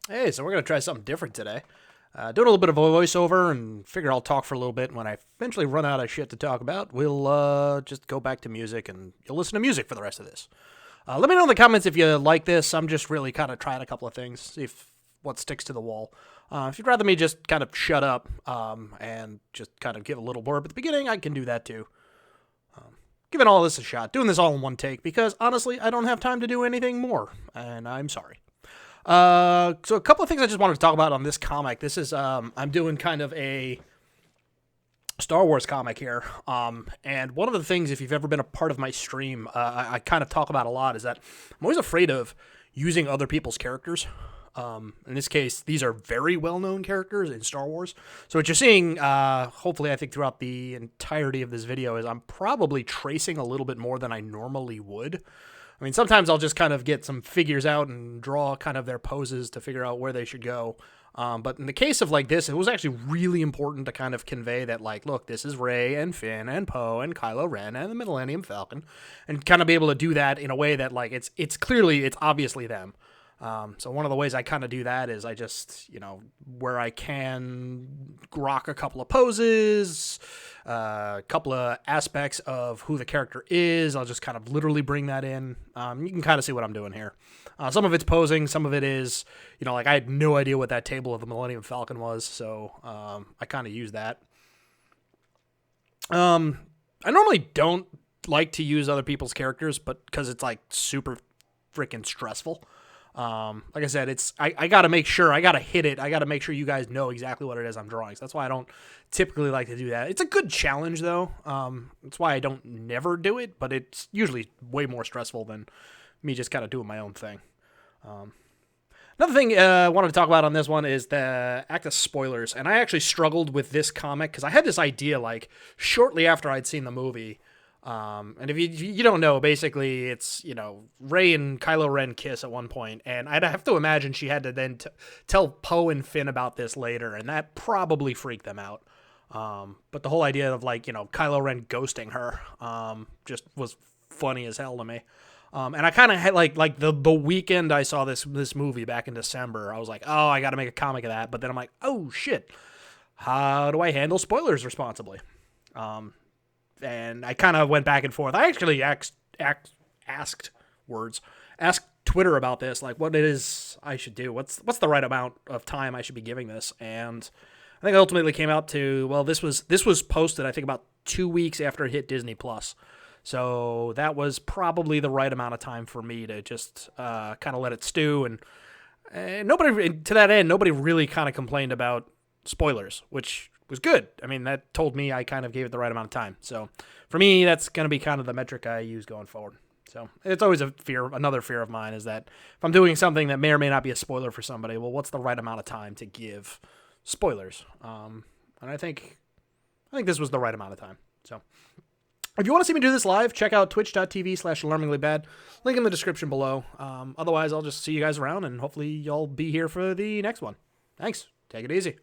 Hey, so we're going to try something different today. Doing a little bit of voiceover and figure I'll talk for a little bit. And when I eventually run out of shit to talk about, we'll just go back to music and you'll listen to music for the rest of this. Let me know in the comments if you like this. I'm just really kind of trying a couple of things, see if what sticks to the wall. If you'd rather me just kind of shut up and just kind of give a little blurb at the beginning, I can do that too. Giving all this a shot, doing this all in one take because honestly, I don't have time to do anything more, and I'm sorry. So a couple of things I just wanted to talk about on this comic. This is I'm doing kind of a Star Wars comic here. And one of the things, if you've ever been a part of my stream, I kind of talk about a lot is that I'm always afraid of using other people's characters. In this case, these are very well-known characters in Star Wars. So what you're seeing, hopefully, I think throughout the entirety of this video, is I'm probably tracing a little bit more than I normally would. I mean, sometimes I'll just kind of get some figures out and draw kind of their poses to figure out where they should go. But in the case of like this, it was actually really important to kind of convey that, like, look, this is Rey and Finn and Poe and Kylo Ren and the Millennium Falcon, and kind of be able to do that in a way that, like, it's clearly, it's obviously them. So one of the ways I kind of do that is I just, where I can grok a couple of poses, a couple of aspects of who the character is, I'll just kind of literally bring that in. You can kind of see what I'm doing here. Some of it's posing, some of it is, like I had no idea what that table of the Millennium Falcon was, so I kind of use that. I normally don't like to use other people's characters, but because it's like super freaking stressful. Like I said, I gotta make sure, I gotta hit it. I gotta make sure you guys know exactly what it is I'm drawing. So that's why I don't typically like to do that. It's a good challenge though. That's why I don't never do it, but it's usually way more stressful than me just kind of doing my own thing. Another thing I wanted to talk about on this one is the act of spoilers. And I actually struggled with this comic because I had this idea like shortly after I'd seen the movie. And if you don't know, basically it's, Rey and Kylo Ren kiss at one point, and I'd have to imagine she had to then tell Poe and Finn about this later, and that probably freaked them out. But the whole idea of like, Kylo Ren ghosting her, just was funny as hell to me. And I kind of had like the weekend I saw this movie back in December, I was like, oh, I got to make a comic of that. But then I'm like, oh shit, how do I handle spoilers responsibly? And I kind of went back and forth. I actually asked Twitter about this, like what it is I should do. What's the right amount of time I should be giving this? And I think it ultimately came out to, well, this was posted, I think, about 2 weeks after it hit Disney Plus. So that was probably the right amount of time for me to just kind of let it stew. And nobody, to that end, nobody really kind of complained about spoilers, which was good. I mean, that told me I kind of gave it the right amount of time. So for me, that's going to be kind of the metric I use going forward. So it's always another fear of mine is that if I'm doing something that may or may not be a spoiler for somebody, well, what's the right amount of time to give spoilers? And I think this was the right amount of time. So if you want to see me do this live, check out twitch.tv/alarminglybad. Link in the description below. Otherwise, I'll just see you guys around, and hopefully y'all be here for the next one. Thanks. Take it easy.